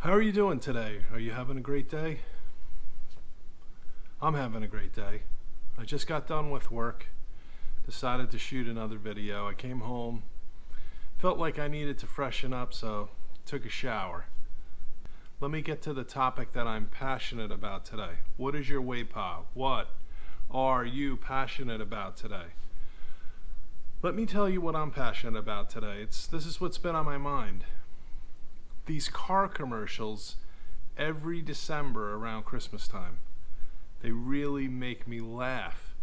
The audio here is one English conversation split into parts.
How are you doing today? Are you having a great day? I'm having a great day. I just got done with work, decided to shoot another video. I came home, felt like I needed to freshen up, so took a shower. Let me get to the topic that I'm passionate about today. What is your WAPA? What are you passionate about today? Let me tell you what I'm passionate about today. This is what's been on my mind. These car commercials every December around Christmas time, they really make me laugh.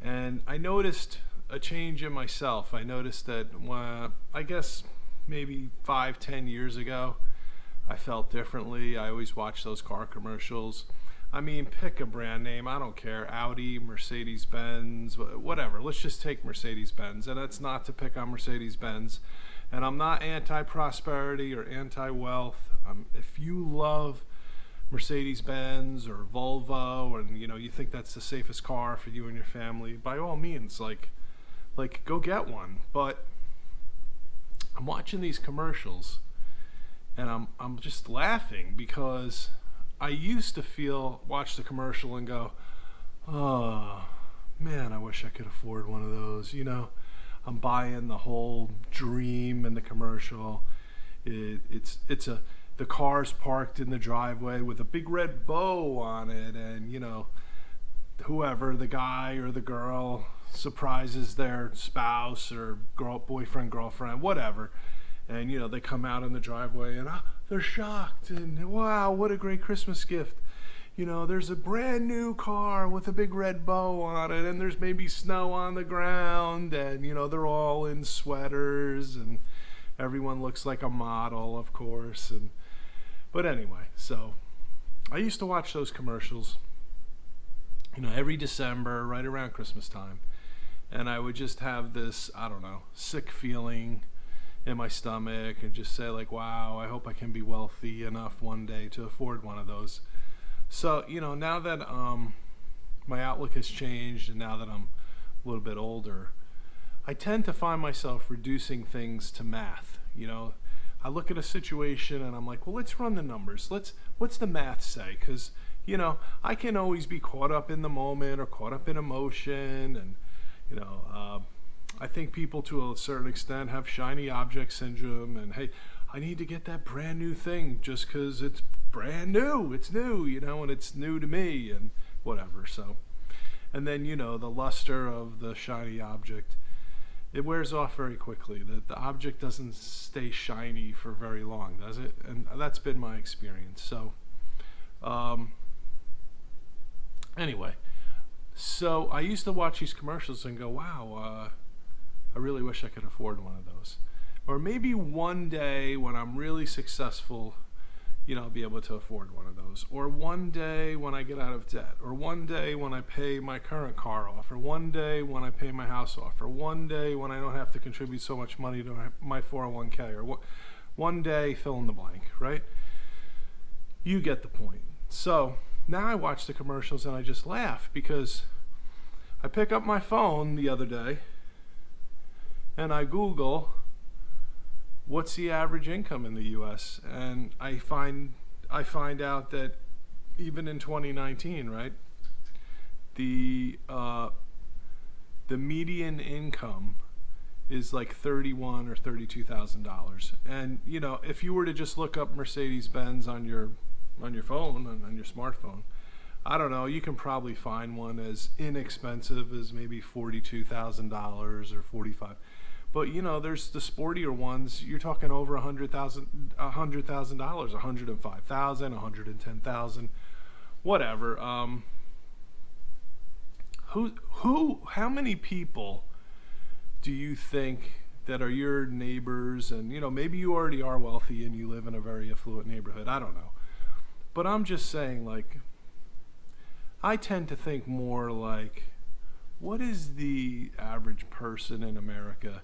And I noticed a change in myself. I noticed that, I guess maybe 5-10 years ago, I felt differently. I always watch those car commercials. I mean, pick a brand name, I don't care, Audi, Mercedes-Benz, whatever. Let's just take Mercedes-Benz, and that's not to pick on Mercedes-Benz. And I'm not anti-prosperity or anti-wealth. If you love Mercedes-Benz or Volvo, and you think that's the safest car for you and your family, by all means, like go get one. But I'm watching these commercials, and I'm just laughing because I used to watch the commercial and go, oh man, I wish I could afford one of those. I'm buying the whole dream in the commercial. The car's parked in the driveway with a big red bow on it, and whoever, the guy or the girl, surprises their spouse or boyfriend, girlfriend, whatever, and they come out in the driveway and they're shocked and wow, what a great Christmas gift. There's a brand new car with a big red bow on it, and there's maybe snow on the ground, and they're all in sweaters, and everyone looks like a model, of course. But anyway, so I used to watch those commercials, every December, right around Christmas time, and I would just have this, I don't know, sick feeling in my stomach, and just say like, wow, I hope I can be wealthy enough one day to afford one of those. So, now that my outlook has changed, and now that I'm a little bit older, I tend to find myself reducing things to math. I look at a situation and I'm like, well, let's run the numbers. What's the math say? Because, I can always be caught up in the moment or caught up in emotion. And, I think people to a certain extent have shiny object syndrome. And, hey, I need to get that brand new thing just because it's brand new. It's new, and it's new to me and whatever. So, and then, the luster of the shiny object, it wears off very quickly. The object doesn't stay shiny for very long, does it? And that's been my experience. So, anyway, so I used to watch these commercials and go, wow, I really wish I could afford one of those. Or maybe one day when I'm really successful, I'll be able to afford one of those. Or one day when I get out of debt. Or one day when I pay my current car off. Or one day when I pay my house off. Or one day when I don't have to contribute so much money to my 401k. Or one day, fill in the blank, right? You get the point. So now I watch the commercials and I just laugh because I pick up my phone the other day and I Google, what's the average income in the U.S.? And I find out that even in 2019, right, the median income is like $31,000 or $32,000. And if you were to just look up Mercedes-Benz on your phone, on your smartphone, I don't know, you can probably find one as inexpensive as maybe $42,000 or $45,000. But there's the sportier ones. You're talking over $100,000, $105,000, $110,000, whatever. How many people do you think that are your neighbors? And maybe you already are wealthy and you live in a very affluent neighborhood. I don't know, but I'm just saying, like, I tend to think more like, what is the average person in America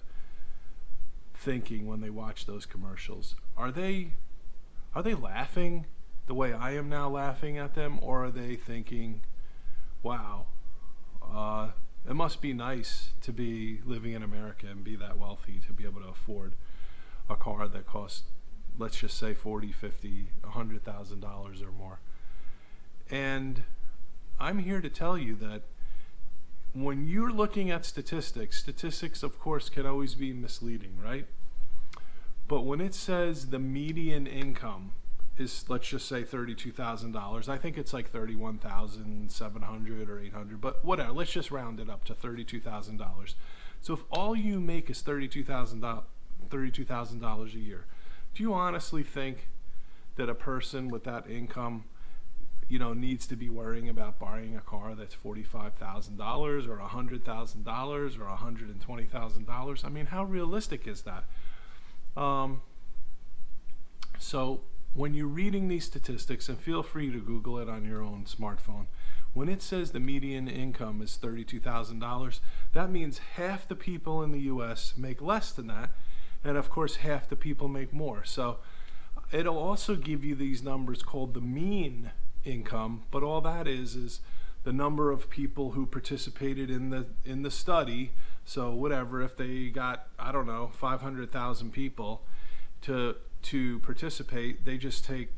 thinking when they watch those commercials? Are they laughing the way I am now laughing at them, or are they thinking, wow, it must be nice to be living in America and be that wealthy to be able to afford a car that costs let's just say 40, 50, $100,000 or more. And I'm here to tell you that when you're looking at statistics of course can always be misleading, right? But when it says the median income is, let's just say $32,000, I think it's like 31,700 or 800, but whatever, let's just round it up to $32,000. So if all you make is $32,000 a year, do you honestly think that a person with that income, needs to be worrying about buying a car that's $45,000 or $100,000 or $120,000? I mean, how realistic is that? So when you're reading these statistics, and feel free to Google it on your own smartphone, when it says the median income is $32,000, that means half the people in the US make less than that, and of course half the people make more. So it'll also give you these numbers called the mean income, but all that is the number of people who participated in the study. So whatever, if they got, I don't know, 500,000 people to participate, they just take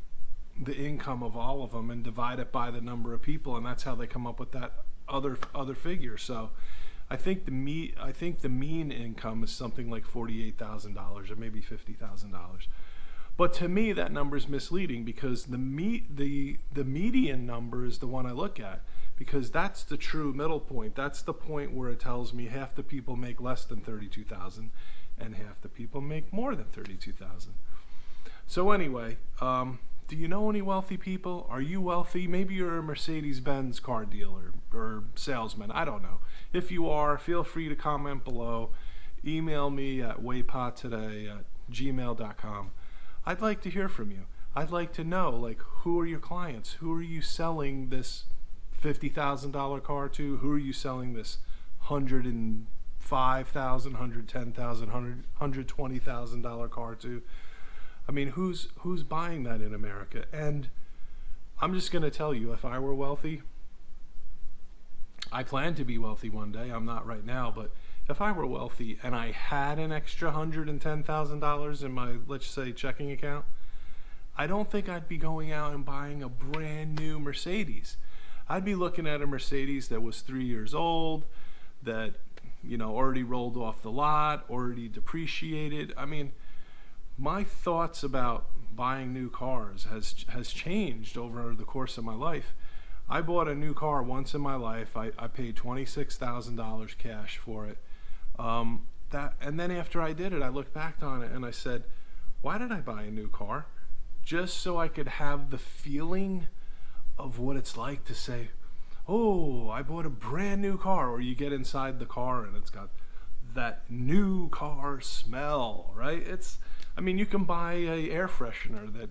the income of all of them and divide it by the number of people, and that's how they come up with that other figure. So I think the mean income is something like $48,000 or maybe $50,000. But to me, that number is misleading, because the median number is the one I look at, because that's the true middle point. That's the point where it tells me half the people make less than $32,000 and half the people make more than $32,000. So anyway, do you know any wealthy people? Are you wealthy? Maybe you're a Mercedes-Benz car dealer or salesman. I don't know. If you are, feel free to comment below. Email me at waypottoday@gmail.com. I'd like to hear from you. I'd like to know, like, who are your clients? Who are you selling this $50,000 car to? Who are you selling this $105,000, $110,000, $120,000 car to? I mean, who's buying that in America? And I'm just going to tell you, if I were wealthy, I plan to be wealthy one day. I'm not right now, but if I were wealthy and I had an extra $110,000 in my, let's say, checking account, I don't think I'd be going out and buying a brand new Mercedes. I'd be looking at a Mercedes that was 3 years old, that, already rolled off the lot, already depreciated. I mean, my thoughts about buying new cars has changed over the course of my life. I bought a new car once in my life. I paid $26,000 cash for it. And then after I did it, I looked back on it and I said, why did I buy a new car? Just so I could have the feeling of what it's like to say, oh, I bought a brand new car. Or you get inside the car and it's got that new car smell, right? You can buy an air freshener that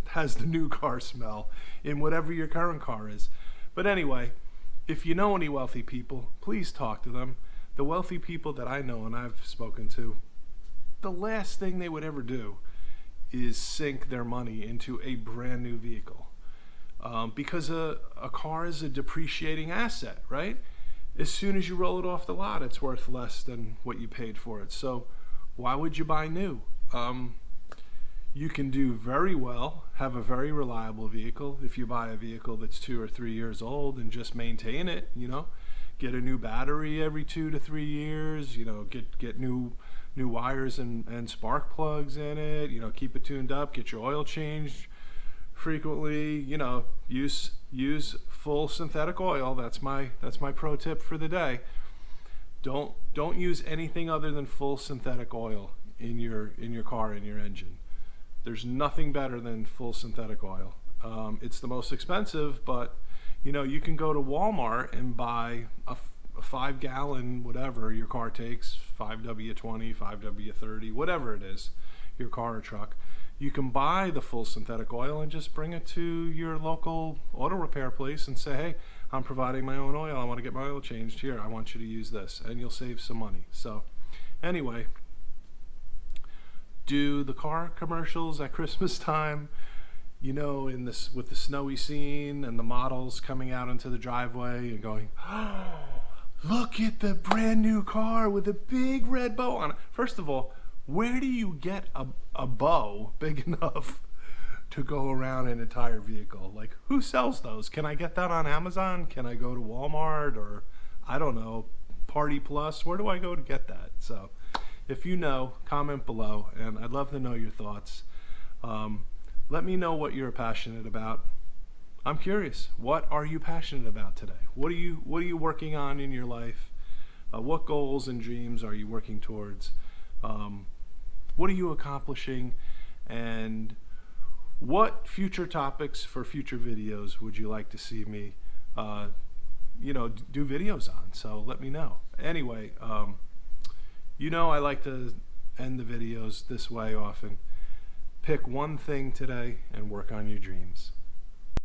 has the new car smell in whatever your current car is. But anyway, if you know any wealthy people, please talk to them. The wealthy people that I know and I've spoken to, the last thing they would ever do is sink their money into a brand new vehicle. Because a car is a depreciating asset, right? As soon as you roll it off the lot, it's worth less than what you paid for it. So why would you buy new? You can do very well, have a very reliable vehicle if you buy a vehicle that's 2 or 3 years old and just maintain it, get a new battery every 2 to 3 years, get new wires and spark plugs in it, keep it tuned up, get your oil changed frequently, use full synthetic oil. That's my pro tip for the day. Don't use anything other than full synthetic oil in your car, in your engine. There's nothing better than full synthetic oil. It's the most expensive, but you can go to Walmart and buy a 5-gallon, whatever your car takes, 5W20, 5W30, whatever it is, your car or truck. You can buy the full synthetic oil and just bring it to your local auto repair place and say, hey, I'm providing my own oil. I want to get my oil changed here. I want you to use this, and you'll save some money. So anyway, do the car commercials at Christmas time, with the snowy scene and the models coming out into the driveway and going, oh, look at the brand new car with a big red bow on it. First of all, Where do you get a bow big enough to go around an entire vehicle? Like, who sells those? Can I get that on Amazon? Can I go to Walmart or, I don't know, Party Plus? Where do I go to get that? So if you know, comment below, and I'd love to know your thoughts. Let me know what you're passionate about. I'm curious. What are you passionate about today? What are you working on in your life? What goals and dreams are you working towards? What are you accomplishing? And what future topics for future videos would you like to see me, do videos on? So let me know. Anyway, I like to end the videos this way often. Pick one thing today and work on your dreams.